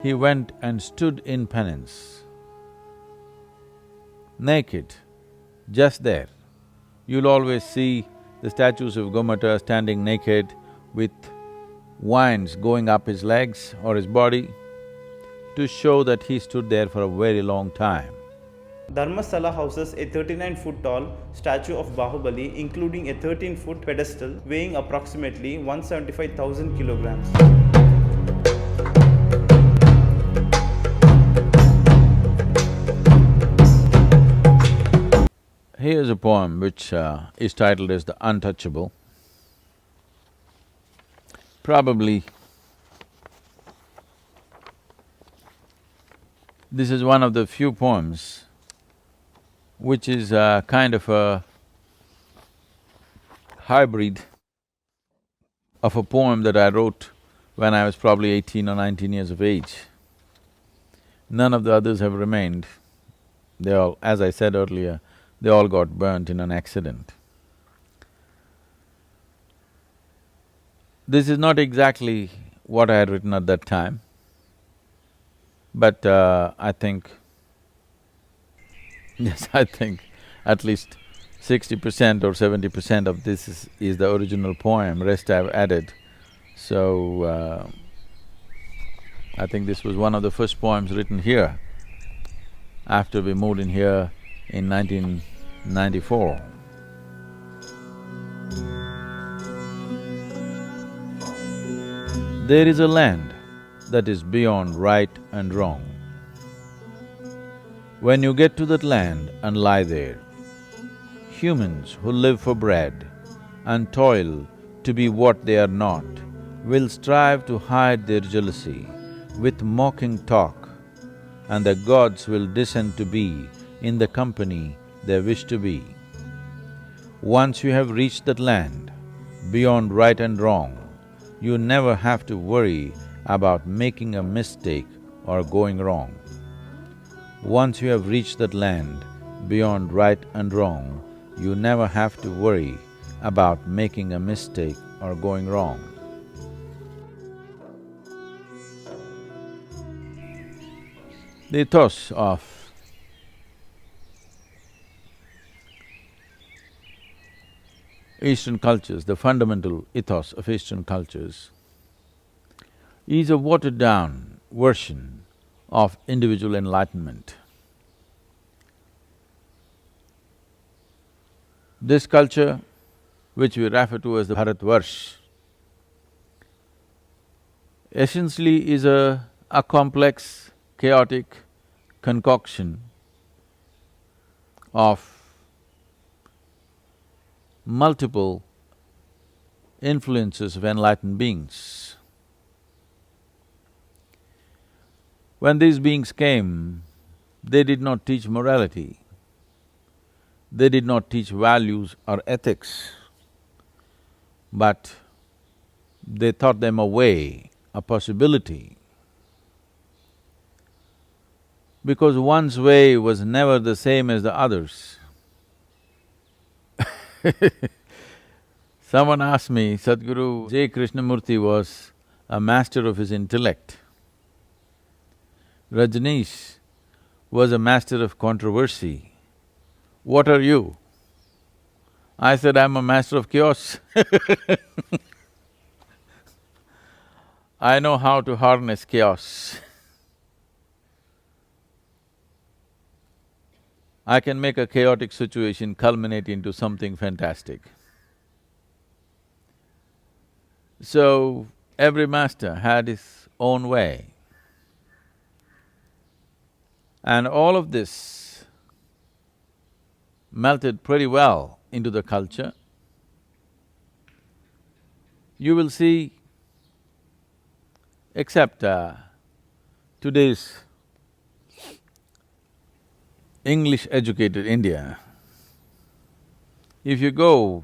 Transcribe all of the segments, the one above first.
He went and stood in penance, naked, just there. You'll always see the statues of Gomata standing naked with vines going up his legs or his body to show that he stood there for a very long time. Dharmasala houses a 39-foot tall statue of Bahubali, including a 13-foot pedestal weighing approximately 175,000 kilograms. Here's a poem which is titled as The Untouchable. Probably this is one of the few poems which is kind of a hybrid of a poem that I wrote when I was probably 18 or 19 years of age. None of the others have remained. They all, as I said earlier, they all got burnt in an accident. This is not exactly what I had written at that time, but I think yes, I think at least 60% or 70% of this is the original poem, rest I've added. So, I think this was one of the first poems written here after we moved in here in 1994. There is a land that is beyond right and wrong. When you get to that land and lie there, humans who live for bread and toil to be what they are not will strive to hide their jealousy with mocking talk, and the gods will descend to be in the company they wish to be. Once you have reached that land, beyond right and wrong, you never have to worry about making a mistake or going wrong. Once you have reached that land, beyond right and wrong, you never have to worry about making a mistake or going wrong. The ethos of Eastern cultures, the fundamental ethos of Eastern cultures, is a watered-down version of individual enlightenment. This culture, which we refer to as the Bharatvarsh, essentially is a complex, chaotic concoction of multiple influences of enlightened beings. When these beings came, they did not teach morality, they did not teach values or ethics, but they taught them a way, a possibility. Because one's way was never the same as the others. Someone asked me, Sadhguru J. Krishnamurti was a master of his intellect. Rajneesh was a master of controversy. What are you? I said, I'm a master of chaos. I know how to harness chaos. I can make a chaotic situation culminate into something fantastic. So, every master had his own way. And all of this melted pretty well into the culture. You will see, except today's English-educated India, if you go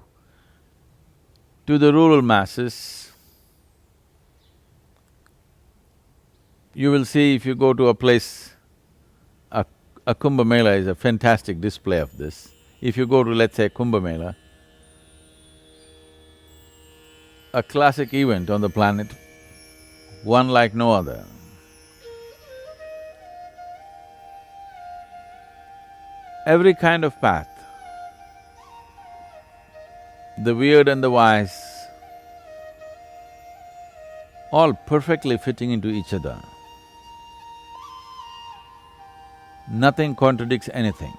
to the rural masses, you will see if you go to a place, a Kumbh Mela is a fantastic display of this. If you go to, let's say, Kumbh Mela, a classic event on the planet, one like no other. every kind of path, the weird and the wise, all perfectly fitting into each other. Nothing contradicts anything.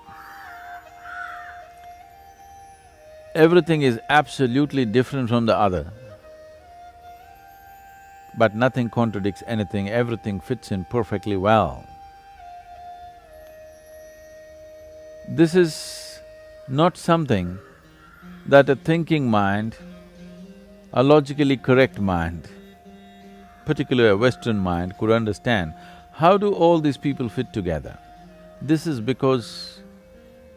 Everything is absolutely different from the other, but nothing contradicts anything, everything fits in perfectly well. This is not something that a thinking mind, a logically correct mind, particularly a Western mind, could understand. How do all these people fit together? This is because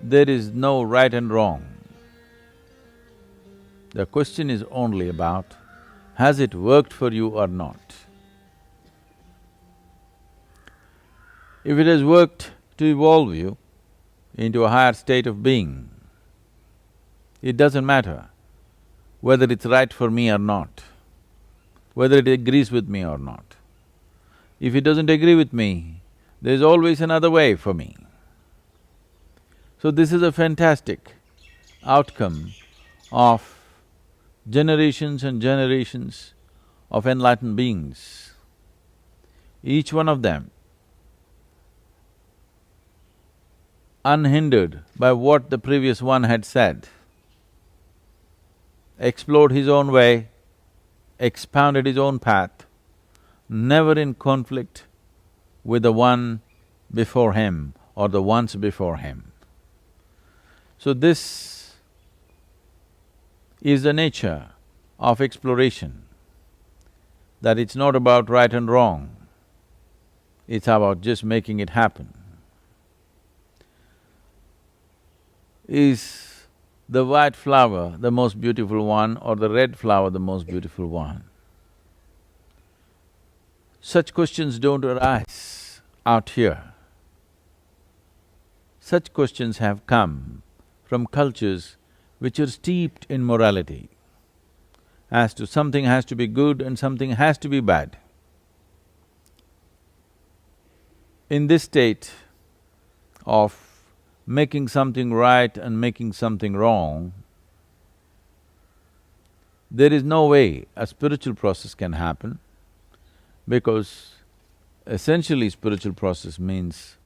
there is no right and wrong. The question is only about, has it worked for you or not? If it has worked to evolve you into a higher state of being, it doesn't matter whether it's right for me or not, whether it agrees with me or not. If it doesn't agree with me, there's always another way for me. So this is a fantastic outcome of generations and generations of enlightened beings. Each one of them, unhindered by what the previous one had said, explored his own way, expounded his own path, never in conflict with the one before him or the ones before him. So this is the nature of exploration, that it's not about right and wrong, it's about just making it happen. Is the white flower the most beautiful one or the red flower the most beautiful one? Such questions don't arise out here. Such questions have come from cultures which are steeped in morality, as to something has to be good and something has to be bad. In this state of making something right and making something wrong, there is no way a spiritual process can happen, because essentially spiritual process means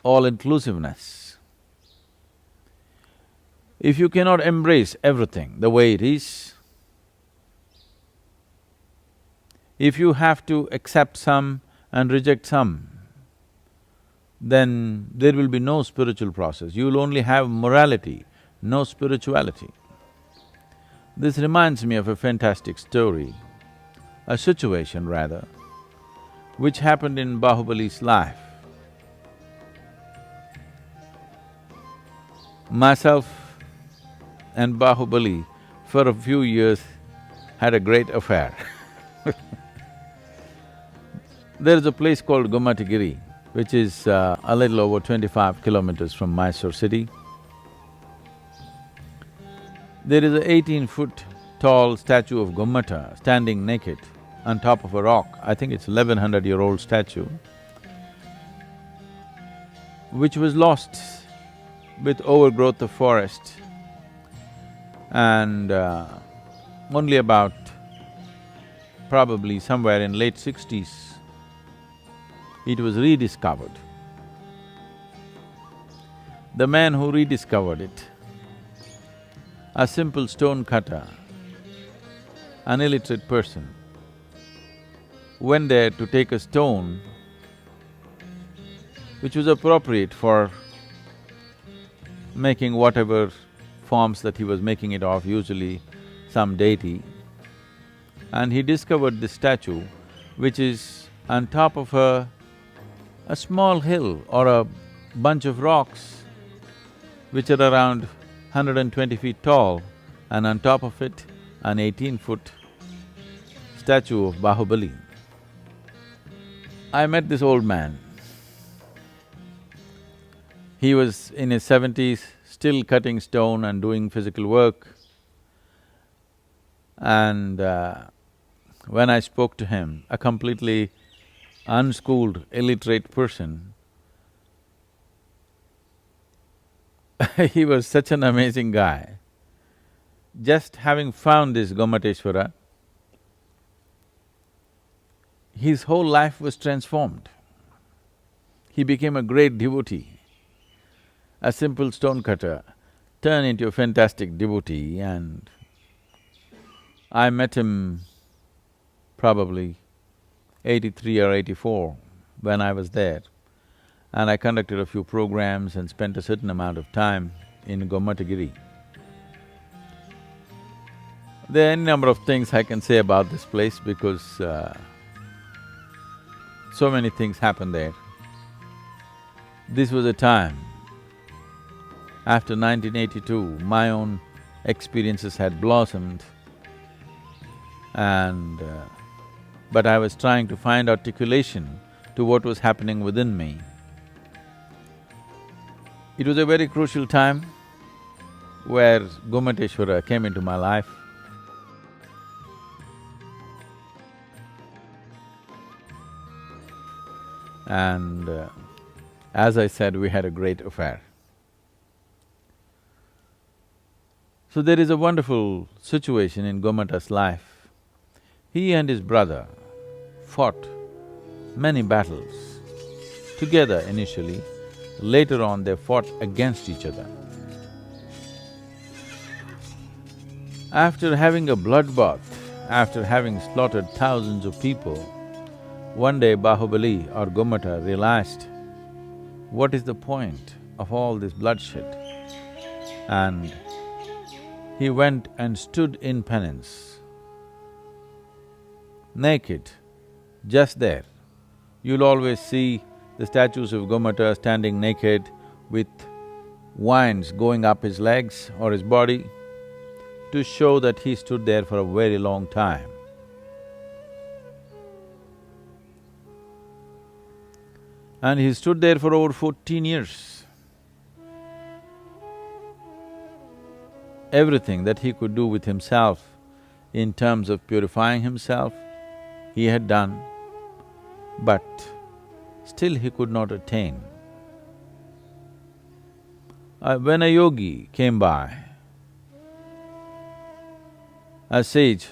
all-inclusiveness. If you cannot embrace everything the way it is, if you have to accept some and reject some, then there will be no spiritual process. You will only have morality, no spirituality. This reminds me of a fantastic story, a situation rather, which happened in Bahubali's life. Myself and Bahubali, for a few years, had a great affair. There is a place called Gomateshwara, which is a little over 25 kilometers from Mysore city. There is a 18-foot tall statue of Gomata standing naked on top of a rock. I think it's 1100-year-old statue, which was lost with overgrowth of forest. And only about probably somewhere in late 60s, it was rediscovered. The man who rediscovered it, a simple stone cutter, an illiterate person, went there to take a stone which was appropriate for making whatever forms that he was making it of, usually some deity, and he discovered this statue which is on top of a small hill or a bunch of rocks which are around 120 feet tall, and on top of it, an 18-foot statue of Bahubali. I met this old man. He was in his 70s, still cutting stone and doing physical work. And when I spoke to him, a completely unschooled, illiterate person, He was such an amazing guy. Just having found this Gomateshwara, his whole life was transformed. He became a great devotee. A simple stonecutter turned into a fantastic devotee, and I met him probably 83 or 84 when I was there. And I conducted a few programs and spent a certain amount of time in Gomatagiri. There are any number of things I can say about this place because so many things happened there. This was a time, after 1982, my own experiences had blossomed and… but I was trying to find articulation to what was happening within me. It was a very crucial time where Gomateshwara came into my life. And as I said, we had a great affair. So there is a wonderful situation in Gomata's life. He and his brother fought many battles together initially, later on they fought against each other. After having a bloodbath, after having slaughtered thousands of people, one day Bahubali or Gomata realized, what is the point of all this bloodshed? And he went and stood in penance, naked, just there. You'll always see the statues of Gomata standing naked with vines going up his legs or his body to show that he stood there for a very long time. And he stood there for over 14 years. Everything that he could do with himself in terms of purifying himself, he had done, but still he could not attain. When a yogi came by, a sage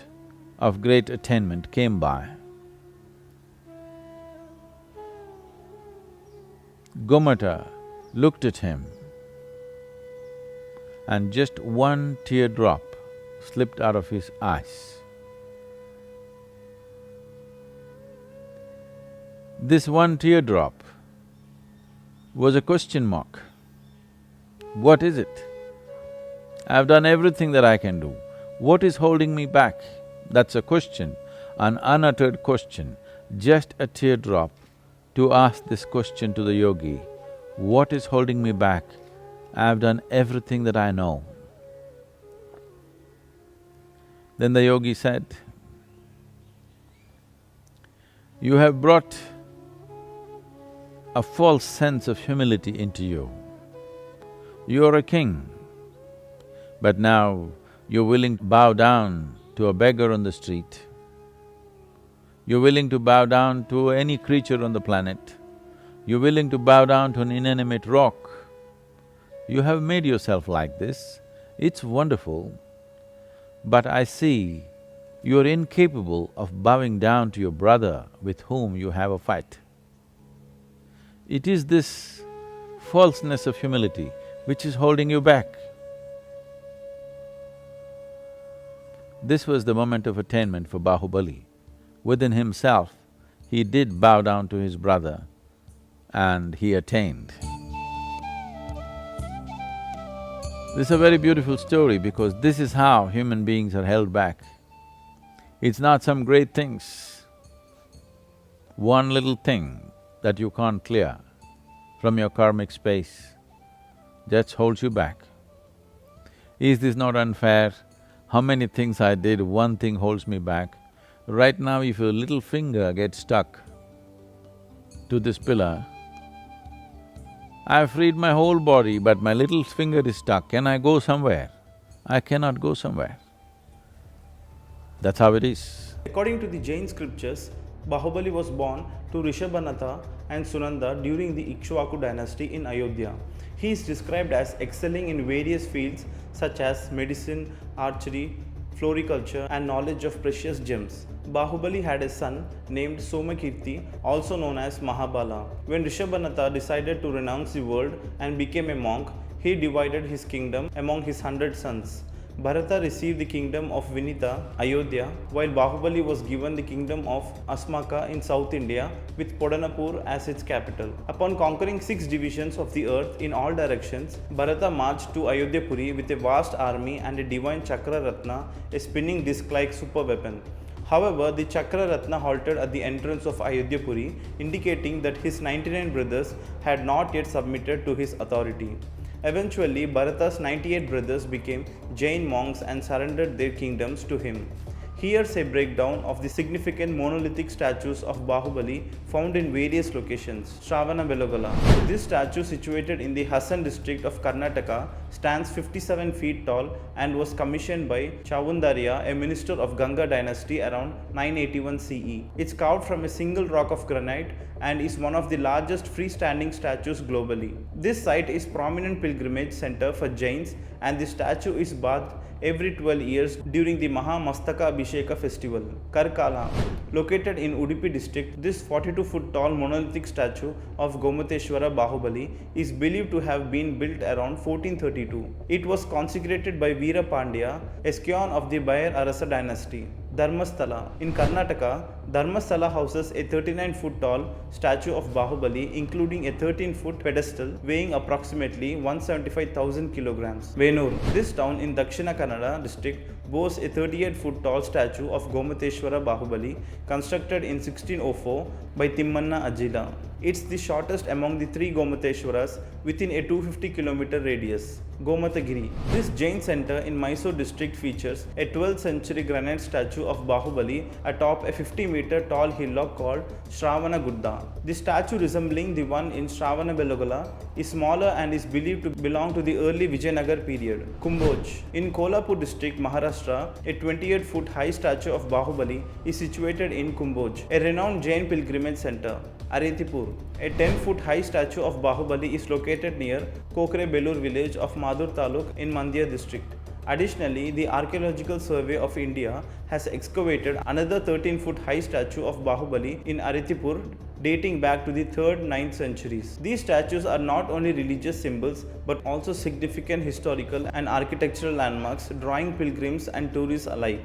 of great attainment came by, Gomata looked at him and just one teardrop slipped out of his eyes. This one teardrop was a question mark. What is it? I've done everything that I can do. What is holding me back? That's a question, an unuttered question, just a teardrop to ask this question to the yogi, what is holding me back? I've done everything that I know. Then the yogi said, you have brought a false sense of humility into you. You're a king, but now you're willing to bow down to a beggar on the street. You're willing to bow down to any creature on the planet. You're willing to bow down to an inanimate rock. You have made yourself like this, it's wonderful, but I see you're incapable of bowing down to your brother with whom you have a fight. It is this falseness of humility which is holding you back. This was the moment of attainment for Bahubali. Within himself, he did bow down to his brother and he attained. This is a very beautiful story because this is how human beings are held back. It's not some great things. One little thing that you can't clear from your karmic space just holds you back. Is this not unfair? How many things I did, one thing holds me back. Right now, if your little finger gets stuck to this pillar, I've freed my whole body, but my little finger is stuck. Can I go somewhere? I cannot go somewhere. That's how it is. According to the Jain scriptures, Bahubali was born to Rishabhanatha and Sunanda during the Ikshvaku dynasty in Ayodhya. He is described as excelling in various fields such as medicine, archery, floriculture, and knowledge of precious gems. Bahubali had a son named Somakirti, also known as Mahabala. When Rishabhanatha decided to renounce the world and became a monk, he divided his kingdom among his 100 sons. Bharata received the kingdom of Vinita, Ayodhya, while Bahubali was given the kingdom of Asmaka in South India with Podanapur as its capital. Upon conquering 6 divisions of the earth in all directions, Bharata marched to Ayodhyapuri with a vast army and a divine Chakra Ratna, a spinning disc-like super weapon. However, the Chakra Ratna halted at the entrance of Ayodhyapuri, indicating that his 99 brothers had not yet submitted to his authority. Eventually, Bharata's 98 brothers became Jain monks and surrendered their kingdoms to him. Here's a breakdown of the significant monolithic statues of Bahubali found in various locations. Shravana Belogala. This statue, situated in the Hassan district of Karnataka, stands 57 feet tall and was commissioned by Chavandarya, a minister of Ganga dynasty around 981 CE. It's carved from a single rock of granite and is one of the largest freestanding statues globally. This site is prominent pilgrimage center for Jains, and the statue is bathed every 12 years during the Mahamastaka Abhisheka festival. Karkala. Located in Udupi district, this 42-foot tall monolithic statue of Gomateshwara Bahubali is believed to have been built around 1432. It was consecrated by Veera Pandya, a scion of the Bayar Arasa dynasty. Dharmasthala. In Karnataka, Dharmasthala houses a 39-foot tall statue of Bahubali, including a 13-foot pedestal weighing approximately 175,000 kilograms. Venur. This town in Dakshina Kannada district boasts a 38-foot tall statue of Gomateshwara Bahubali, constructed in 1604 by Timmanna Ajila. It's the shortest among the 3 Gomateshwaras within a 250-kilometer radius. Gomatagiri. This Jain center in Mysore district features a 12th century granite statue of Bahubali atop a 50-meter tall hillock called Shravana Gudda. The statue, resembling the one in Shravana Belogala, is smaller and is believed to belong to the early Vijayanagar period. Kumbhoj. In Kolhapur district, Maharashtra, a 28-foot high statue of Bahubali is situated in Kumbhoj, a renowned Jain pilgrimage center. Aretipur. A 10-foot high statue of Bahubali is located near Kokre Belur village of Madur Taluk in Mandya district. Additionally, the Archaeological Survey of India has excavated another 13-foot high statue of Bahubali in Aretipur, dating back to the 3rd 9th centuries. These statues are not only religious symbols but also significant historical and architectural landmarks, drawing pilgrims and tourists alike.